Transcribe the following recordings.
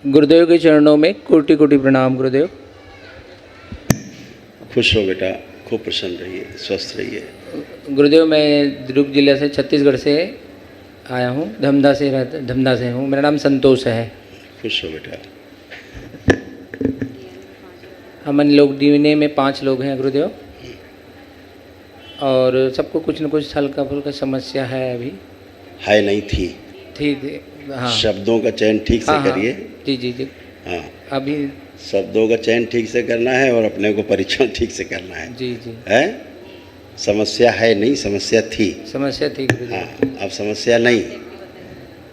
गुरुदेव के चरणों में कोटि कोटि प्रणाम गुरुदेव। खुश हो बेटा, खूब प्रसन्न रहिए, स्वस्थ रहिए। गुरुदेव मैं दुर्ग जिले से छत्तीसगढ़ से आया हूँ, धमधा से हूँ। मेरा नाम संतोष है। खुश हो बेटा। हम लोग डीएनए में 5 लोग हैं गुरुदेव, और सबको कुछ न कुछ हल्का फुल्का समस्या है अभी। है नहीं थी। हाँ, शब्दों का चयन ठीक से हाँ, करिए। जी जी जी। हाँ, अभी शब्दों का चयन ठीक से करना है और अपने को परीक्षण ठीक से करना है। जी जी। है, समस्या है नहीं, समस्या थी। समस्या थी गुरुदेव। हाँ, अब समस्या नहीं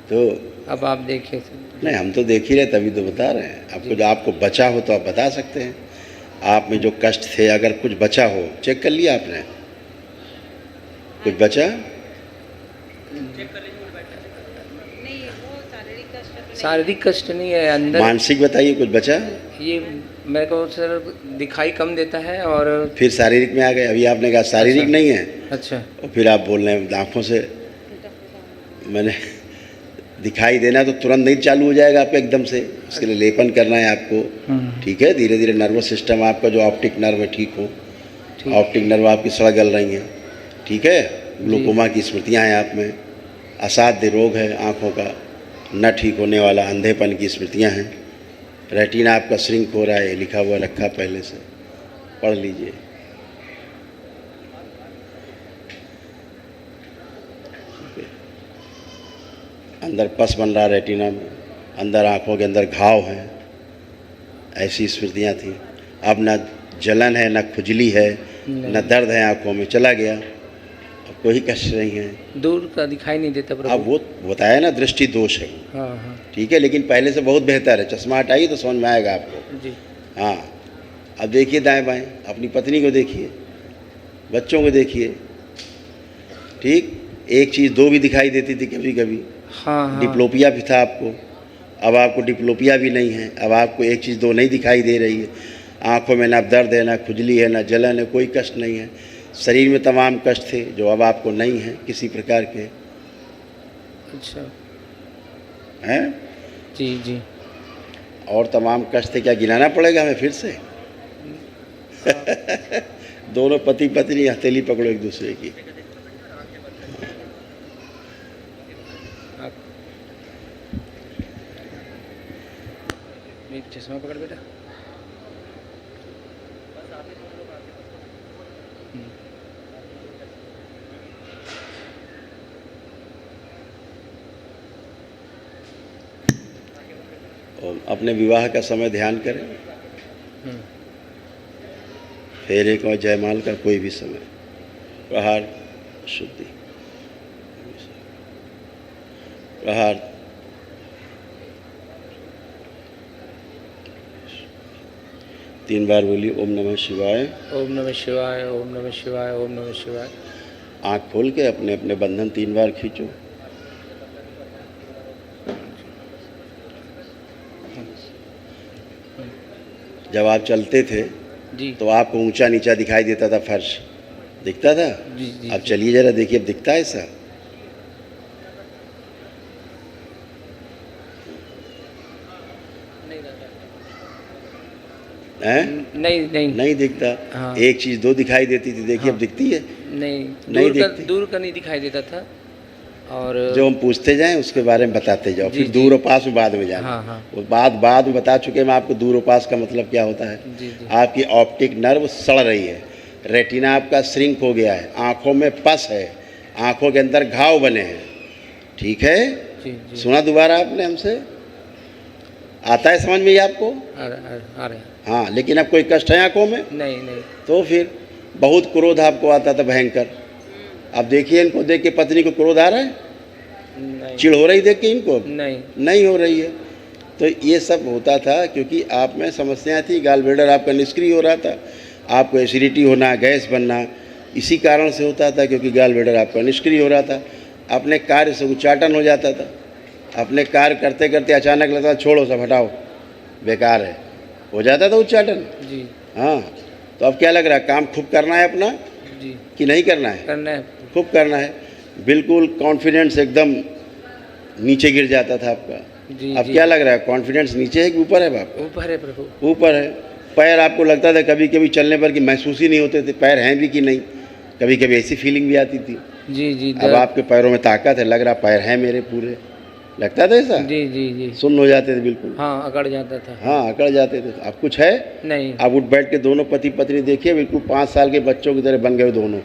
तो अब आप देखिए। नहीं, हम तो देख ही रहे, तभी तो बता रहे हैं आपको। जो आपको बचा हो तो आप बता सकते हैं। आप में जो कष्ट थे, अगर कुछ बचा हो, चेक कर लिया आपने? कुछ बचा? शारीरिक कष्ट नहीं है, अंदर मानसिक बताइए, कुछ बचा? ये मेरे को सर दिखाई कम देता है। और फिर शारीरिक में आ गए। अभी आपने कहा शारीरिक अच्छा, नहीं है। अच्छा। और फिर आप बोल रहे हैं आँखों से। मैंने दिखाई देना तो तुरंत नहीं चालू हो जाएगा आपको एकदम से, इसके लिए लेपन करना है आपको। ठीक है, धीरे धीरे नर्वस सिस्टम आपका जो ऑप्टिक नर्व है ठीक हो। ऑप्टिक नर्व आपकी सड़ गल रही हैं, ठीक है। ग्लूकोमा की स्मृतियाँ हैं आप में, असाध्य रोग है आँखों का, न ठीक होने वाला अंधेपन की स्मृतियाँ हैं। रेटिना आपका श्रिंक हो रहा है, लिखा हुआ रखा पहले से, पढ़ लीजिए। अंदर पस बन रहा रेटिना में, अंदर आँखों के अंदर घाव हैं, ऐसी स्मृतियाँ थी। अब न जलन है, न खुजली है, न दर्द है आँखों में, चला गया। अब कोई कष्ट नहीं है। दूर का दिखाई नहीं देता प्रभु। अब वो बताया ना, दृष्टि दोष है। हाँ हाँ, ठीक है, लेकिन पहले से बहुत बेहतर है। चश्मा हटाइए तो समझ में आएगा आपको जी। हाँ, अब देखिए दाएं बाएं, अपनी पत्नी को देखिए, बच्चों को देखिए। ठीक, एक चीज़ दो भी दिखाई देती थी कभी कभी। हाँ हाँ, डिप्लोपिया भी था आपको, अब आपको डिप्लोपिया भी नहीं है। अब आपको एक चीज़ दो नहीं दिखाई दे रही है। आँखों में ना दर्द है, ना खुजली है, ना जलन है, कोई कष्ट नहीं है। शरीर में तमाम कष्ट थे जो अब आपको नहीं है किसी प्रकार के। अच्छा, हैं? जी जी। और तमाम कष्ट थे, क्या गिनाना पड़ेगा हमें फिर से? दोनों पति पत्नी हथेली पकड़ो एक दूसरे की। चश्मा पकड़ बेटा। और अपने विवाह का समय ध्यान करें। फेरे का, जयमाल का कोई भी समय, प्रहार शुद्धि, प्रहार। तीन बार बोलिए ओम नमः शिवाय, ओम नमः शिवाय, ओम नमः शिवाय, ओम नमः शिवाय। आँख खोल के अपने अपने बंधन 3 बार खींचो। जब आप चलते थे जी, तो आपको ऊंचा नीचा दिखाई देता था, फर्श दिखता था। जी जी। अब चलिए जरा देखिए, अब दिखता है ऐसा? हैं? नहीं नहीं नहीं दिखता। हाँ। एक चीज़ दो दिखाई देती थी, देखिए हाँ। अब दिखती है? नहीं, नहीं दिखती। दूर का नहीं दिखाई देता था। और जो हम पूछते जाएं उसके बारे में बताते जाओ, जी, फिर जी। दूर और पास में बाद में जाना। हाँ हाँ, वो बाद में बता चुके मैं आपको। दूर और पास का मतलब क्या होता है? जी जी। आपकी ऑप्टिक नर्व सड़ रही है, रेटिना आपका श्रिंक हो गया है, आँखों में पस है, आँखों के अंदर घाव बने हैं। ठीक है, जी जी। सुना दोबारा आपने हमसे? आता है समझ में ये आपको? आ रहे हैं। हाँ, लेकिन अब कोई कष्ट है आँखों में? नहीं नहीं। तो फिर बहुत क्रोध आपको आता था, भयंकर। अब देखिए इनको देख के पत्नी को क्रोध आ रहा है? नहीं चिढ़ हो रही देख के इनको? नहीं। नहीं हो रही है। तो ये सब होता था क्योंकि आप में समस्याएं थी। गाल ब्लैडर आपका निष्क्रिय हो रहा था, आपको एसिडिटी होना, गैस बनना इसी कारण से होता था, क्योंकि गाल ब्लैडर आपका निष्क्रिय हो रहा था। अपने कार्य से उच्चाटन हो जाता था। अपने कार्य करते करते अचानक लगता था छोड़ो सब, हटाओ, बेकार है, हो जाता था उच्चाटन। जी हाँ, तो अब क्या लग रहा है, काम खूब करना है अपना जी। कि नहीं करना है? करना है। खूब करना है। बिल्कुल कॉन्फिडेंस एकदम नीचे गिर जाता था आपका। जी अब जी। क्या लग रहा है, कॉन्फिडेंस नीचे है कि ऊपर है बाप? ऊपर है प्रभु। ऊपर है। पैर आपको लगता था कभी कभी चलने पर कि महसूस ही नहीं होते थे पैर हैं भी कि नहीं, कभी कभी ऐसी फीलिंग भी आती थी। जी जी। अब आपके पैरों में ताकत है, लग रहा पैर हैं मेरे पूरे, लगता था ऐसा? जी जी जी। सुन्न हो जाते थे बिल्कुल। हाँ, अकड़ जाता था। हाँ, अकड़ जाते थे। अब कुछ है? नहीं। आप उठ बैठ के दोनों पति पत्नी देखिए, बिल्कुल 5 साल के बच्चों की तरह बन गए हो दोनों,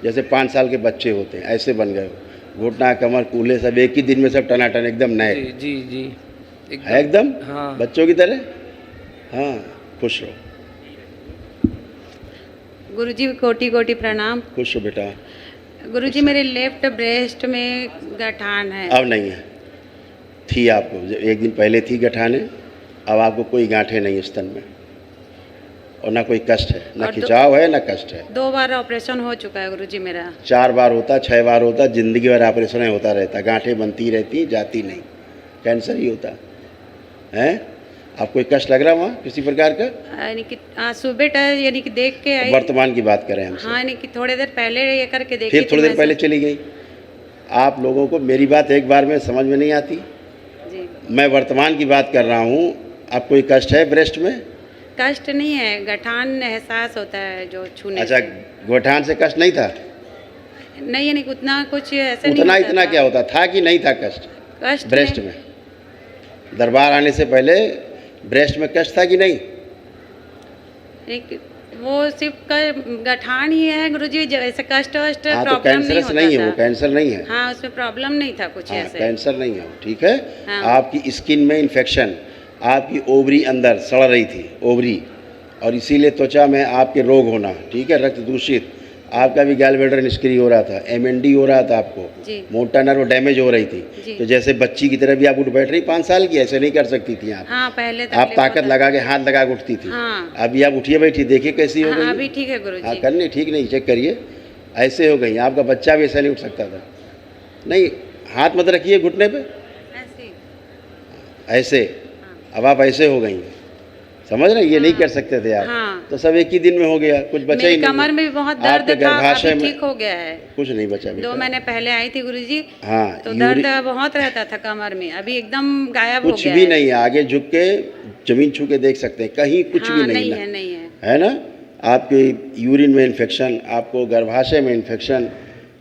जैसे 5 साल के बच्चे होते हैं ऐसे बन गए हो। घुटना कमर कूल्हे सब एक ही दिन में सब टनाटन एकदम नए जी जी जी। है, एकदम हाँ। बच्चों की तरह। हाँ, खुश रहो, गुरुजी कोटि कोटि प्रणाम। खुश हो बेटा। गुरुजी मेरे लेफ्ट ब्रेस्ट में गठान है। अब नहीं है, थी आपको एक दिन पहले थी गठाने, अब आपको कोई गांठें नहीं स्तन में, और ना कोई कष्ट है, ना और खिंचाव है, ना कष्ट है। 2 बार ऑपरेशन हो चुका है गुरुजी मेरा। 4 बार होता, 6 बार होता, जिंदगी भर ऑपरेशन होता रहता, गांठें बनती रहती, जाती नहीं, कैंसर ही होता है। आप कोई कष्ट लग रहा है वहाँ किसी प्रकार का? यानी कि सुबह यानी कि देख के आई। वर्तमान की बात करें हमसे। हाँ, यानी कि थोड़ी देर पहले ये करके देखी फिर थोड़ी थी देर पहले चली गई। आप लोगों को मेरी बात एक बार में समझ में नहीं आती। जी। मैं वर्तमान की बात कर रहा हूँ। आप कोई कष्ट है ब्रेस्ट में? कष्ट नहीं है, गठान एहसास होता है जो छूने अच्छा, से। गोठान से कष्ट नहीं था? नहीं, यानी कि उतना कुछ ऐसे नहीं उतना होता इतना था। क्या होता था कि नहीं था कष्ट कष्ट ब्रेस्ट में? दरबार आने से पहले ब्रेस्ट में कष्ट था कि नहीं? वो सिर्फ गठान ही है गुरुजी, ऐसे कष्ट वष्ट हाँ, तो प्रॉब्लम नहीं कैंसरस होता नहीं है था। वो, कैंसर नहीं है। हाँ, उसमें प्रॉब्लम नहीं था कुछ हाँ, ऐसे। कैंसर नहीं है वो, ठीक है। हाँ। आपकी स्किन में इन्फेक्शन, आपकी ओवरी अंदर सड़ रही थी ओवरी, और इसीलिए त्वचा में आपके रोग होना, ठीक है, रक्त दूषित, आपका भी गैलब्लैडर निष्क्रिय हो रहा था, एमएनडी हो रहा था आपको, जी। मोटा नर्व डैमेज हो रही जी। थी। तो जैसे बच्ची की तरह भी आप उठ बैठ रही 5 साल की, ऐसे नहीं कर सकती थी आप। हाँ, पहले आप तकलीफ ताकत होता लगा के हाथ लगा के उठती थी। हाँ। अभी आप उठिए बैठिए, देखिए कैसी हो हाँ, गई। अभी ठीक है गुरुजी। हाँ, करनी ठीक नहीं, चेक करिए, ऐसे हो गई। आपका बच्चा भी ऐसा नहीं उठ सकता था। नहीं, हाथ मत रखिए घुटने पे, ऐसे। ऐसे। हाँ। अब आप ऐसे हो गई, समझ रहे, ये नहीं कर सकते थे आप। हाँ। तो सब एक ही दिन में हो गया, कुछ बचा ही मेरी नहीं। कमर में भी बहुत दर्द आपके था, गर्भाशय अभी में ठीक हो गया है। कुछ नहीं बचा बेटा। 2 महीने पहले आई थी गुरुजी। हाँ, तो दर्द बहुत रहता था कमर में, अभी एकदम गायब हो कुछ गया भी है। नहीं है, आगे झुक के जमीन छू के देख सकते हैं, कहीं कुछ हाँ, भी नहीं है, नहीं है। है ना। आपके यूरिन में इन्फेक्शन, आपको गर्भाशय में इन्फेक्शन,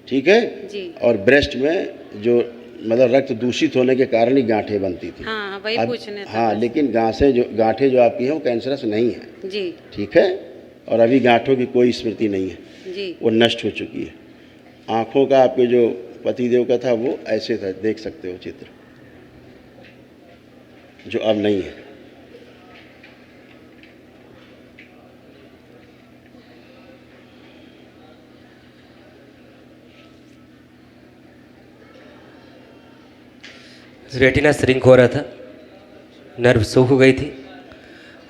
ठीक है। जी। और ब्रेस्ट में जो मतलब रक्त दूषित होने के कारण ही गांठें बनती थी। हाँ, वही अब- पूछने था हाँ, बस। लेकिन गांठें जो आपकी हैं वो कैंसरस नहीं है, जी ठीक है। और अभी गांठों की कोई स्मृति नहीं है, जी। वो नष्ट हो चुकी है। आँखों का आपके जो पतिदेव का था वो ऐसे था, देख सकते हो चित्र, जो अब नहीं है। रेटिना श्रिंक हो रहा था, नर्व सूख गई थी,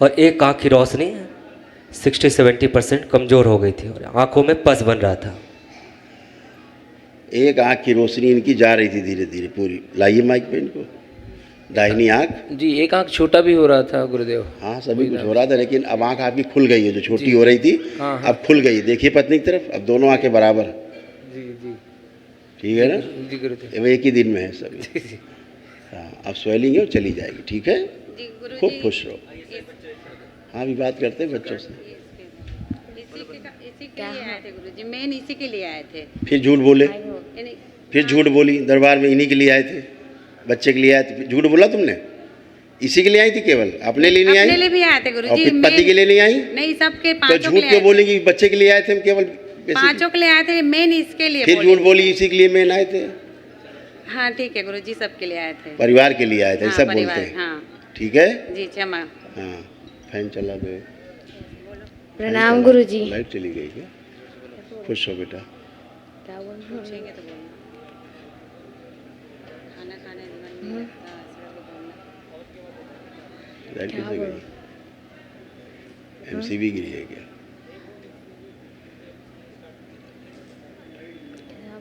और एक आँख की रोशनी 60-70% कमज़ोर हो गई थी, और आँखों में पस बन रहा था। एक आँख की रोशनी इनकी जा रही थी धीरे धीरे पूरी। लाइए माइक पे इनको, दाहिनी आँख। जी, एक आंख छोटा भी हो रहा था गुरुदेव। हाँ, सभी कुछ हो रहा था, लेकिन अब आँख आपकी खुल गई है, जो छोटी हो रही थी हाँ, हाँ। अब खुल गई है। देखिए पत्नी की तरफ, अब दोनों आँखें बराबर, जी जी ठीक है ना। जी गुरुदेव। वो एक ही दिन में है सभी। हाँ, अब स्वेलिंग है और चली जाएगी, ठीक है। जी गुरुजी। खूब खुश रहो। हाँ, अभी बात करते हैं बच्चों से। इसी के लिए आए थे गुरुजी, मेन इसी के लिए आए थे। फिर झूठ बोले, यानी फिर झूठ बोली, दरबार में इन्हीं के लिए आए थे, बच्चे के लिए आए थे, फिर झूठ बोला तुमने। इसी के लिए आई थी केवल, अपने लिए नहीं आई? अपने लिए भी आए थे और गुरुजी। फिर पति के लिए नहीं आई? नहीं, सबके तो पांचों झूठ के लिए क्यों आए बोलेंगी? बच्चे के लिए आए थे हम केवल, थे। पांचों के लिए आए थे, मेन इसके लिए फिर बोले झूठ थे। बोली इसी के लिए मैंने आए थे। हाँ ठीक है गुरुजी, सबके लिए आए थे। परिवार के लिए आए थे, हाँ, सब बोलते परिवार, हैं, हाँ ठीक है। जी, क्षमा। हाँ, फैन चला दो। प्रणाम गुरुजी। लाइट चली गई क्या? खुश हो बेटा। पूछेंगे तो बोलना। खाना खाने में लाइट कैसे गई? एमसीबी गिरी है क्या?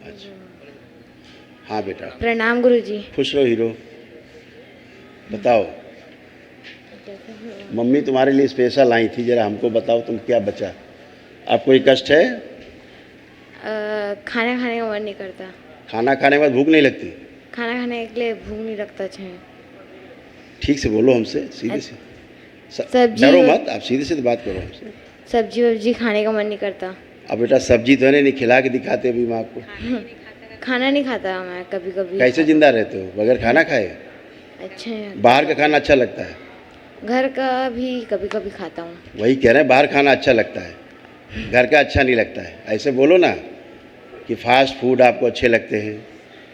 अच्छा, हाँ बेटा, प्रणाम गुरुजी। खुश रहो हीरो। बताओ, मम्मी तुम्हारे लिए स्पेशल आई थी, जरा हमको बताओ तुम क्या बचा। आपको कोई कष्ट है? खाना खाने का मन नहीं करता। खाना खाने के बाद भूख नहीं लगती? खाना खाने के लिए भूख नहीं लगता है। ठीक से बोलो हमसे, सीधे से। सब्जी डरो मत, आप सीधे सीधे बात करो हमसे। सब्जी वब्जी खाने का मन नहीं करता। अब बेटा सब्जी तो है नहीं, खिला के दिखाते अभी मैं आपको। खाना नहीं खाता मैं कभी कभी। कैसे जिंदा रहते हो बगैर खाना खाए? अच्छा है। बाहर का खाना अच्छा लगता है? घर का भी कभी कभी खाता हूँ। वही कह रहे हैं, बाहर खाना अच्छा लगता है, घर का अच्छा नहीं लगता है। ऐसे बोलो ना कि फास्ट फूड आपको अच्छे लगते हैं,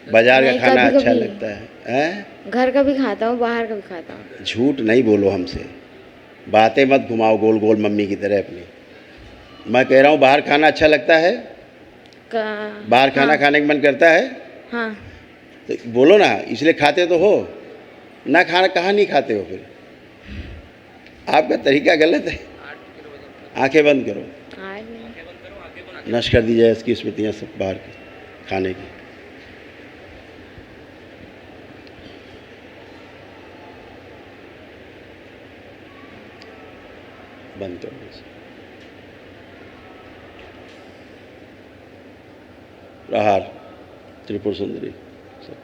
बाजार का नहीं, खाना कभी अच्छा कभी। लगता है, हैं? घर का भी खाता हूँ, बाहर का भी खाता हूँ। झूठ नहीं बोलो हमसे, बातें मत घुमाओ गोल गोल मम्मी की तरह अपनी। मैं कह रहा हूँ बाहर खाना अच्छा लगता है, बाहर खाना खाने का मन करता है हाँ। तो बोलो ना, इसलिए खाते तो हो ना, खाना कहाँ नहीं खाते हो फिर? आपका तरीका गलत है। आंखें बंद करो, आज नहीं। नष्ट कर दी जाए इसकी स्मृतियाँ सब बाहर की खाने की। बंद करो इसे। प्रहार त्रिपुर सुंदरी सब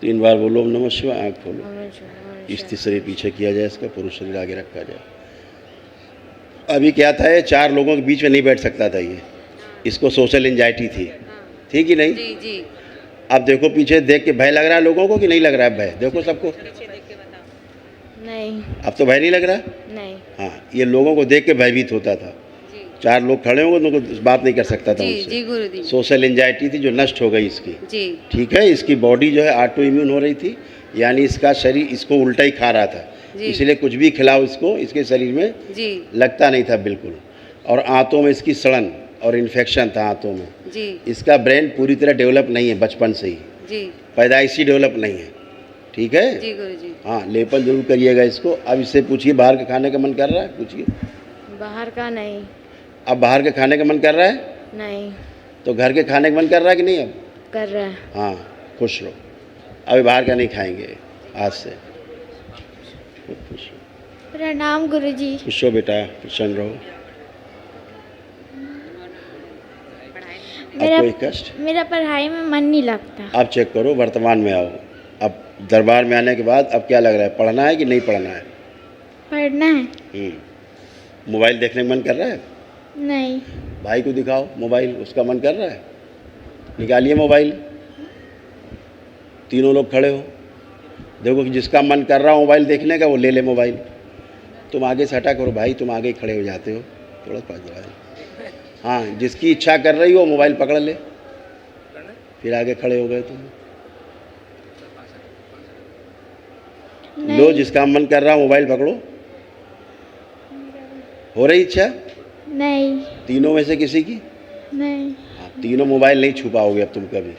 3 बार बोलो ओम नमः शिवाय। आँख खोलो, स्थिर शरीर पीछे किया जाए, इसका पुरुष शरीर आगे रखा जाए। अभी क्या था, ये 4 लोगों के बीच में नहीं बैठ सकता था ये, इसको सोशल एंजाइटी थी कि नहीं? जी जी। अब देखो पीछे देख के भय लग रहा है लोगों को कि नहीं लग रहा है भय? देखो सबको, नहीं अब तो भय नहीं लग रहा। नहीं। हाँ, ये लोगों को देख के भयभीत होता था। 4 लोग खड़े होंगे उनको बात नहीं कर सकता था जी उनसे। जी गुरुजी। सोशल एंजाइटी थी जो नष्ट हो गई इसकी। जी ठीक है, इसकी बॉडी जो है ऑटो इम्यून हो रही थी, यानी इसका शरीर इसको उल्टा ही खा रहा था, इसलिए कुछ भी खिलाओ इसको, इसके शरीर में जी लगता नहीं था बिल्कुल। और आंतों में इसकी सड़न और इन्फेक्शन था आंतों में। जी इसका ब्रेन पूरी तरह डेवलप नहीं है, बचपन से ही जी पैदाइशी डेवलप नहीं है। ठीक है, जी गुरुजी। हाँ, लेपन जरूर करिएगा इसको। अब इससे पूछिए बाहर का खाने का मन कर रहा है? पूछिए। बाहर का नहीं। अब बाहर के खाने का मन कर रहा है नहीं तो घर के खाने का मन कर रहा है कि नहीं? अब कर रहा है। हाँ, खुश रहो, अभी बाहर का नहीं खाएंगे आज से। खूब खुश रहो। प्रणाम गुरुजी। खुश हो बेटा, प्रसन्न रहो। अब कोई कष्ट? मेरा पढ़ाई में मन नहीं लगता। अब चेक करो, वर्तमान में आओ। अब दरबार में आने के बाद अब क्या लग रहा है, पढ़ना है कि नहीं पढ़ना है? पढ़ना है। मोबाइल देखने का मन कर रहा है? नहीं। भाई को दिखाओ मोबाइल, उसका मन कर रहा है? निकालिए मोबाइल। तीनों लोग खड़े हो, देखो कि जिसका मन कर रहा हो मोबाइल देखने का वो ले ले मोबाइल। तुम आगे से हटा करो भाई, तुम आगे ही खड़े हो जाते हो, थोड़ा पास जाओ। हाँ, जिसकी इच्छा कर रही हो मोबाइल पकड़ ले, फिर आगे खड़े हो गए तुम। लो, जिसका मन कर रहा हो मोबाइल पकड़ो। हो रही इच्छा? नहीं। तीनों में से किसी की? नहीं। हाँ, तीनों मोबाइल नहीं छू पाओगे अब तुम कभी।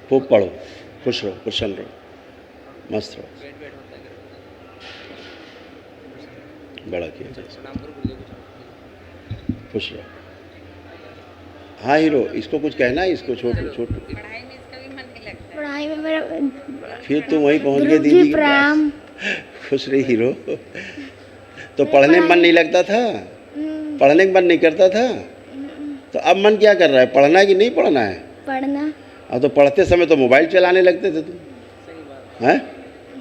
खूब पढ़ो, खुश रहो, प्रसन्न रहो, मस्त रहो। बड़ा किया, खुश रहो। हाँ हीरो, इसको कुछ कहना है? इसको छोटू छोटू पढ़ाई में इसका भी मन नहीं लगता। पढ़ाई में मेरा फिर तुम वहीं पहुंच गए दीदी के पास। खुश रही हीरो। तो पढ़ने में मन नहीं लगता था, पढ़ने का मन नहीं करता था, तो अब मन क्या कर रहा है, पढ़ना है कि नहीं पढ़ना है? पढ़ना। अब तो पढ़ते समय तो मोबाइल चलाने लगते थे तुम, हैं?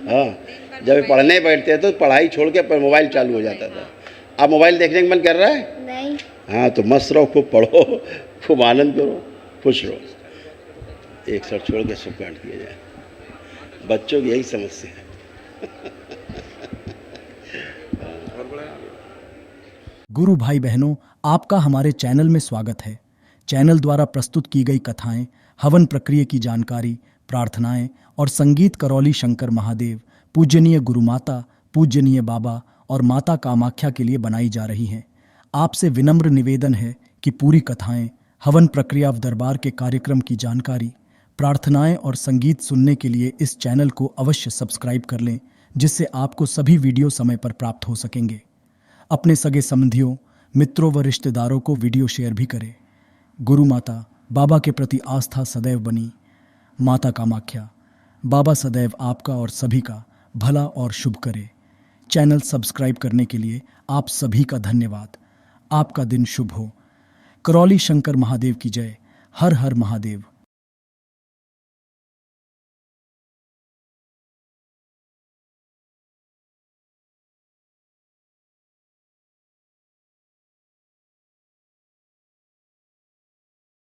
हाँ, जब पढ़ने बैठते तो पढ़ाई छोड़ के पर मोबाइल चालू हो जाता था। अब मोबाइल देखने का मन कर रहा है? नहीं। हाँ, तो मस्त रहो, खूब पढ़ो, खूब आनंद करो, खुश रहो। एक सर छोड़ के सब काट किया जाए। बच्चों की यही समस्या है। गुरु भाई बहनों, आपका हमारे चैनल में स्वागत है। चैनल द्वारा प्रस्तुत की गई कथाएं, हवन प्रक्रिया की जानकारी, प्रार्थनाएं और संगीत करौली शंकर महादेव, पूजनीय गुरु माता, पूजनीय बाबा और माता कामाख्या के लिए बनाई जा रही हैं। आपसे विनम्र निवेदन है कि पूरी कथाएं, हवन प्रक्रिया ऑफ दरबार के कार्यक्रम की जानकारी, प्रार्थनाएं और संगीत सुनने के लिए इस चैनल को अवश्य सब्सक्राइब कर लें, जिससे आपको सभी वीडियो समय पर प्राप्त हो सकेंगे। अपने सगे संबंधियों, मित्रों व रिश्तेदारों को वीडियो शेयर भी करें। गुरु माता, बाबा के प्रति आस्था सदैव बनी। माता कामाख्या, बाबा सदैव आपका और सभी का भला और शुभ करे। चैनल सब्सक्राइब करने के लिए आप सभी का धन्यवाद। आपका दिन शुभ हो। करौली शंकर महादेव की जय। हर हर महादेव।